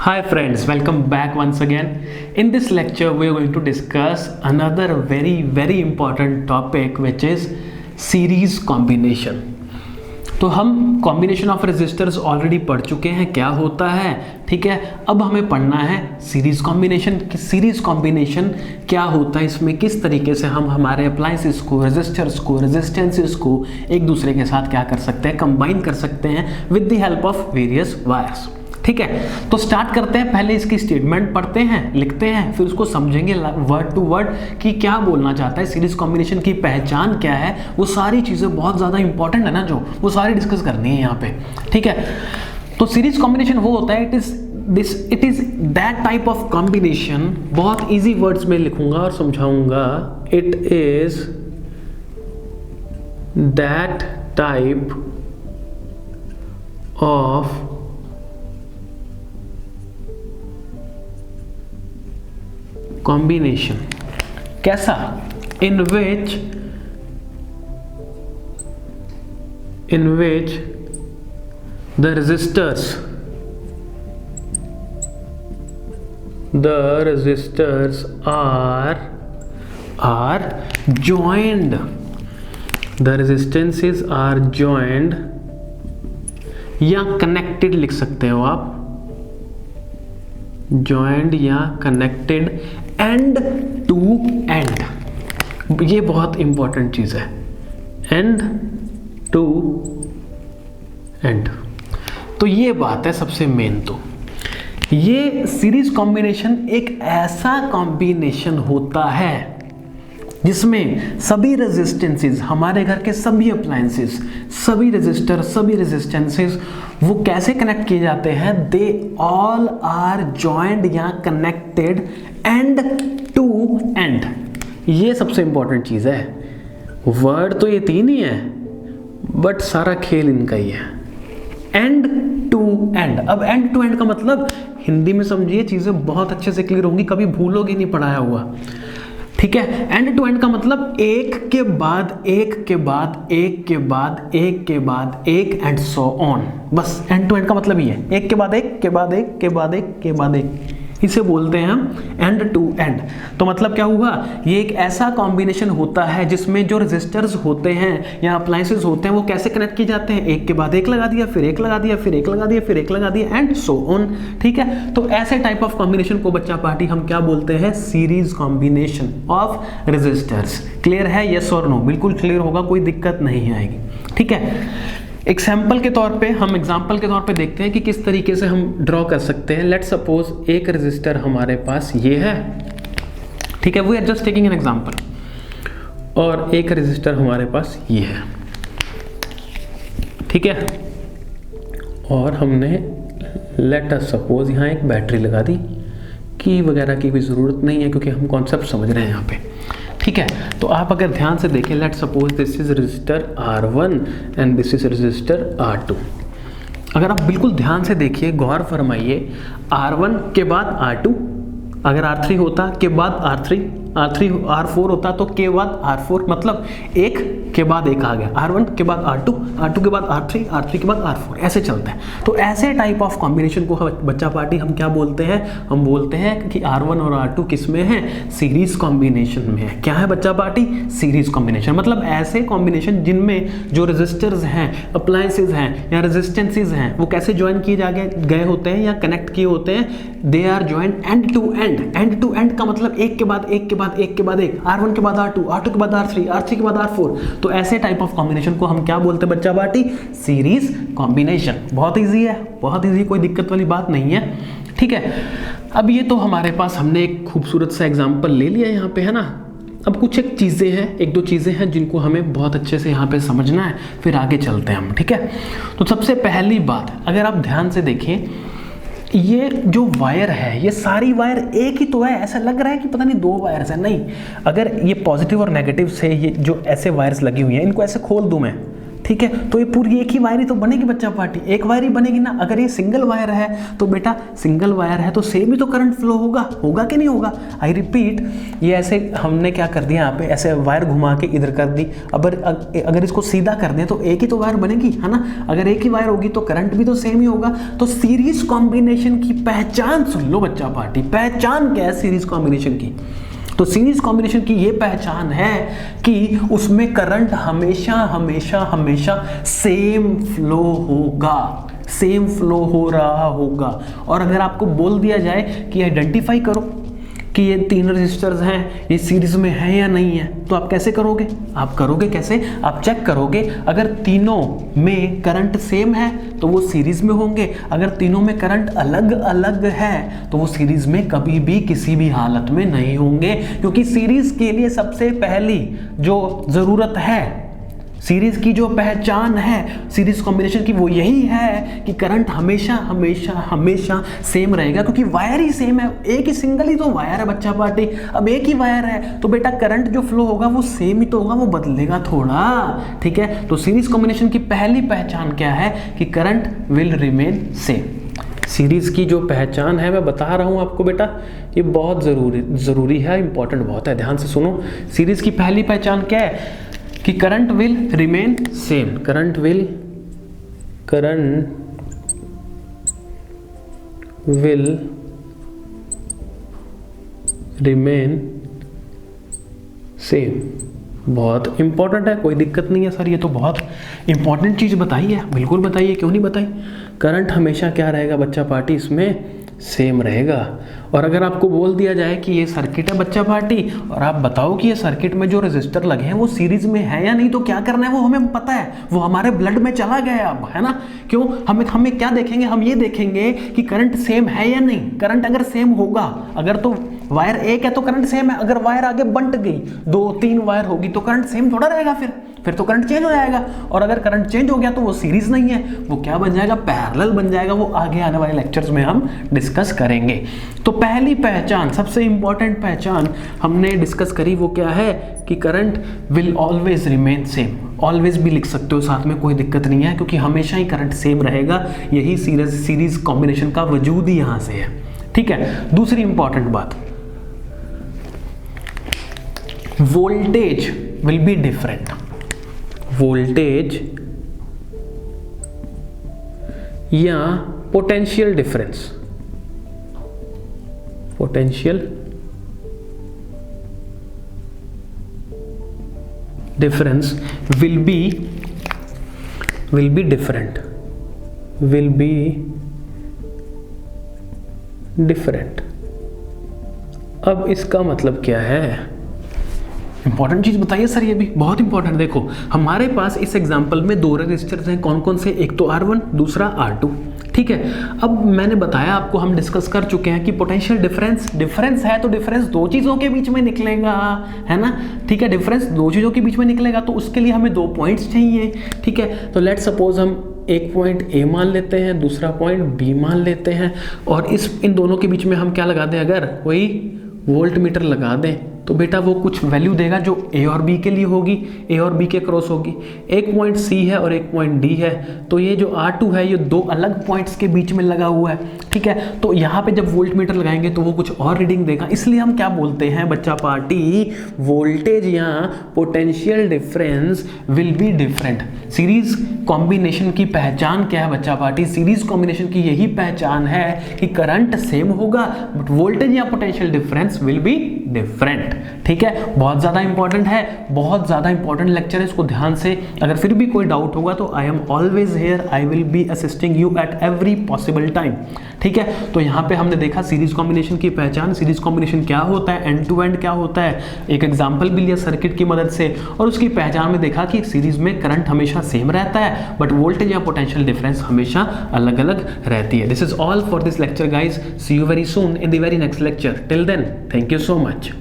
Hi friends, welcome back once again. In this lecture we are going to discuss another very important topic which is series combination. तो हम combination of resistors already पढ़ चुके हैं क्या होता है, ठीक है। अब हमें पढ़ना है सीरीज कॉम्बिनेशन कि सीरीज कॉम्बिनेशन क्या होता है, इसमें किस तरीके से हम हमारे अप्लायंसेस को, रेजिस्टर्स को, रेजिस्टेंसेस को एक दूसरे के साथ क्या कर सकते हैं, कंबाइन कर सकते हैं with the help of various wires. ठीक है, तो स्टार्ट करते हैं। पहले इसकी स्टेटमेंट पढ़ते हैं, लिखते हैं, फिर उसको समझेंगे वर्ड टू वर्ड कि क्या बोलना चाहता है, सीरीज कॉम्बिनेशन की पहचान क्या है। वो सारी चीज़ें बहुत ज़्यादा इंपॉर्टेंट है ना, जो वो सारी डिस्कस करनी है यहाँ पे। ठीक है, तो सीरीज कॉम्बिनेशन वो होता है, it is that type of combination. बहुत ईजी वर्ड्स में लिखूंगा और समझाऊंगा। It is that type of combination कैसा, in which the resistors are joined, the resistances are joined या connected लिख सकते हो आप, joined या connected end to end। ये बहुत इंपॉर्टेंट चीज है, end to end। तो ये बात है सबसे मेन। तो ये सीरीज कॉम्बिनेशन एक ऐसा कॉम्बिनेशन होता है जिसमें सभी रेजिस्टेंसेस, हमारे घर के सभी अप्लायंसेस, सभी रेजिस्टर, सभी रेजिस्टेंसेस वो कैसे कनेक्ट किए जाते हैं, दे ऑल आर जॉइंड या कनेक्टेड एंड टू एंड। ये सबसे इंपॉर्टेंट चीज है। वर्ड तो ये तीन ही है बट सारा खेल इनका ही है, एंड टू एंड। अब एंड टू एंड का मतलब हिंदी में समझिए, चीजें बहुत अच्छे से क्लियर होंगी, कभी भूलोगे नहीं पढ़ाया हुआ। ठीक है, एंड टू एंड का मतलब एक के बाद एक के बाद एक के बाद एक के बाद एक एंड सो ऑन। बस एंड टू एंड का मतलब ही है, एक के बाद एक के बाद एक के बाद एक के बाद एक। इसे बोलते हैं हम एंड टू एंड। तो मतलब क्या हुआ, ये एक ऐसा कॉम्बिनेशन होता है जिसमें जो रेजिस्टर्स होते हैं या अप्लायंसेस होते हैं वो कैसे कनेक्ट किए जाते हैं, एक के बाद एक लगा दिया, फिर एक लगा दिया, फिर एक लगा दिया, फिर एक लगा दिया एंड सो ऑन। ठीक है, तो ऐसे टाइप ऑफ कॉम्बिनेशन को बच्चा पार्टी हम क्या बोलते हैं, series combination of resistors. Clear है, यस और नो? बिल्कुल क्लियर होगा, कोई दिक्कत नहीं आएगी। ठीक है, एग्जाम्पल के तौर पे देखते हैं कि किस तरीके से हम ड्रॉ कर सकते हैं। लेट्स सपोज एक रेजिस्टर हमारे पास ये है, ठीक है, we are just taking an example, और एक रेजिस्टर हमारे पास ये है, ठीक है, और हमने लेट अस सपोज यहाँ एक बैटरी लगा दी। की वगैरह की भी ज़रूरत नहीं है क्योंकि हम कॉन्सेप्ट समझ रहे हैं यहाँ पे। ठीक है, तो आप अगर ध्यान से देखें, let suppose this is register R1 and this is register R2। अगर आप बिल्कुल ध्यान से देखिए, गौर फरमाइए, R1 के बाद R2, अगर R3 होता के बाद R4 होता तो के बाद R4, मतलब एक के बाद एक आ गया, R1 के बाद R2 के बाद R3 के बाद R4, ऐसे चलता है। तो ऐसे टाइप ऑफ कॉम्बिनेशन को बच्चा पार्टी हम क्या बोलते हैं, हम बोलते हैं कि R1 और R2 किस में है, सीरीज कॉम्बिनेशन में है। क्या है बच्चा पार्टी, सीरीज कॉम्बिनेशन। मतलब ऐसे कॉम्बिनेशन जिनमें जो रेजिस्टर्स हैं, अप्लायंसेस हैं या रेजिस्टेंसेस हैं वो कैसे ज्वाइन किए गए होते हैं या कनेक्ट किए होते हैं, they are joined end to end. End to end का मतलब एक के बाद एक के बाद एक के बाद एक, R1 के बाद R2 के बाद R3 के बाद R4। तो ऐसे टाइप ऑफ कॉम्बिनेशन को हम क्या बोलते हैं बच्चा पार्टी, सीरीज कॉम्बिनेशन। बहुत इजी है, बहुत इजी, कोई दिक्कत वाली बात नहीं है। ठीक है, अब ये तो हमारे पास हमने एक खूबसूरत सा एग्जांपल ले लिया यहाँ पे, है ना। अब कुछ एक दो चीज़ें हैं जिनको हमें बहुत अच्छे से यहाँ पे समझना है, फिर आगे चलते हैं हम। ठीक है, तो सबसे पहली बात, अगर आप ध्यान से देखें, ये जो वायर है, ये सारी वायर एक ही तो है। ऐसा लग रहा है कि पता नहीं दो वायर्स हैं, नहीं। अगर ये पॉजिटिव और नेगेटिव से ये जो ऐसे वायर्स लगी हुई हैं, इनको ऐसे खोल दूं मैं, ठीक है, तो ये पूरी एक ही वायर ही तो बनेगी बच्चा पार्टी, एक वायर ही बनेगी ना। अगर ये सिंगल वायर है तो बेटा सिंगल वायर है तो सेम ही तो करंट फ्लो होगा कि नहीं होगा। आई रिपीट, ये ऐसे हमने क्या कर दिया यहाँ पे, ऐसे वायर घुमा के इधर कर दी। अगर इसको सीधा कर दें तो एक ही तो वायर बनेगी, है ना। अगर एक ही वायर होगी तो करंट भी तो सेम ही होगा। तो सीरीज कॉम्बिनेशन की पहचान सुन लो बच्चा पार्टी, पहचान क्या है सीरीज कॉम्बिनेशन की। तो सीरीज कॉम्बिनेशन की ये पहचान है कि उसमें करंट हमेशा हमेशा हमेशा सेम फ्लो होगा, सेम फ्लो हो रहा होगा। और अगर आपको बोल दिया जाए कि आइडेंटिफाई करो कि ये 3 रेजिस्टर्स हैं, ये सीरीज में है या नहीं है, तो आप कैसे करोगे? आप करोगे कैसे? आप चेक करोगे, अगर तीनों में करंट सेम है तो वो सीरीज में होंगे, अगर तीनों में करंट अलग अलग है तो वो सीरीज में कभी भी किसी भी हालत में नहीं होंगे। क्योंकि सीरीज के लिए सबसे पहली जो जरूरत है, सीरीज की जो पहचान है सीरीज कॉम्बिनेशन की, वो यही है कि करंट हमेशा हमेशा हमेशा सेम रहेगा। क्योंकि वायर ही सेम है, एक ही सिंगल ही तो वायर है बच्चा पार्टी। अब एक ही वायर है तो बेटा करंट जो फ्लो होगा वो सेम ही तो होगा, वो बदलेगा थोड़ा, ठीक है। तो सीरीज कॉम्बिनेशन की पहली पहचान क्या है कि current will remain same. Series की जो पहचान है मैं बता रहा हूं आपको बेटा, ये बहुत जरूरी है, इंपॉर्टेंट बहुत है, ध्यान से सुनो। सीरीज की पहली पहचान क्या है कि current will remain same, current will remain same. बहुत इंपॉर्टेंट है, कोई दिक्कत नहीं है सर, ये तो बहुत इंपॉर्टेंट चीज बताई है। बिल्कुल बताइए, क्यों नहीं बताई। करंट हमेशा क्या रहेगा बच्चा पार्टी, इसमें सेम रहेगा। और अगर आपको बोल दिया जाए कि ये सर्किट है बच्चा पार्टी और आप बताओ कि ये सर्किट में जो रेजिस्टर लगे हैं वो सीरीज में है या नहीं, तो क्या करना है वो हमें पता है, वो हमारे ब्लड में चला गया है अब, है ना। क्यों? हमें क्या देखेंगे, हम ये देखेंगे कि करंट सेम है या नहीं। करंट अगर सेम होगा, अगर तो वायर एक है तो करंट सेम है, अगर वायर आगे बंट गई 2-3 वायर होगी तो करंट सेम थोड़ा रहेगा, फिर तो करंट चेंज हो जाएगा। और अगर करंट चेंज हो गया तो वो सीरीज नहीं है, वो क्या बन जाएगा, पैरेलल बन जाएगा। वो आगे आने वाले लेक्चर्स में हम डिस्कस करेंगे। तो पहली पहचान, सबसे इंपॉर्टेंट पहचान हमने डिस्कस करी, वो क्या है कि current will always remain same. Always भी लिख सकते हो साथ में, कोई दिक्कत नहीं है, क्योंकि हमेशा ही करंट सेम रहेगा। यही सीरीज कॉम्बिनेशन का वजूद ही यहां से है, ठीक है। दूसरी इंपॉर्टेंट बात, voltage will be different. Voltage या potential difference, potential difference will be different, will be different. अब इसका मतलब क्या है? इंपॉर्टेंट चीज बताइए सर, ये भी बहुत इंपॉर्टेंट। देखो हमारे पास इस एग्जांपल में 2 रेजिस्टर्स हैं, कौन कौन से, एक तो R1 दूसरा R2, ठीक है। अब मैंने बताया आपको, हम डिस्कस कर चुके हैं कि पोटेंशियल डिफरेंस है तो डिफरेंस 2 चीजों के बीच में निकलेगा, है ना, ठीक है। डिफरेंस 2 चीजों के बीच में निकलेगा तो उसके लिए हमें 2 पॉइंट्स चाहिए, ठीक है। तो लेट सपोज हम एक पॉइंट A मान लेते हैं, दूसरा पॉइंट B मान लेते हैं, और इन दोनों के बीच में हम क्या लगा दें, अगर कोई वोल्ट मीटर लगा दें तो बेटा वो कुछ वैल्यू देगा जो A और B के लिए होगी, A और B के क्रॉस होगी। एक पॉइंट C है और एक पॉइंट D है, तो ये जो R2 है ये 2 अलग पॉइंट्स के बीच में लगा हुआ है, ठीक है। तो यहाँ पे जब वोल्ट मीटर लगाएंगे तो वो कुछ और रीडिंग देगा, इसलिए हम क्या बोलते हैं बच्चा पार्टी, वोल्टेज या potential difference will be different. Series combination की पहचान क्या है बच्चा पार्टी? सीरीज कॉम्बिनेशन की यही पहचान है कि करंट सेम होगा बट वोल्टेज या potential difference will be different, ठीक है। बहुत ज्यादा इंपॉर्टेंट है, बहुत ज्यादा इंपॉर्टेंट लेक्चर है, इसको ध्यान से, अगर फिर भी कोई डाउट होगा तो I am always here, I will be assisting you at every possible time, ठीक है। तो यहाँ पे हमने देखा सीरीज कॉम्बिनेशन की पहचान, सीरीज कॉम्बिनेशन क्या होता है, एंड टू एंड क्या होता है, एक एग्जांपल भी लिया सर्किट की मदद से, और उसकी पहचान में देखा कि सीरीज में करंट हमेशा सेम रहता है बट वोल्टेज या पोटेंशियल डिफरेंस हमेशा अलग अलग रहती है। This is all for this lecture guys, see you very soon in the very next lecture, till then thank you so much.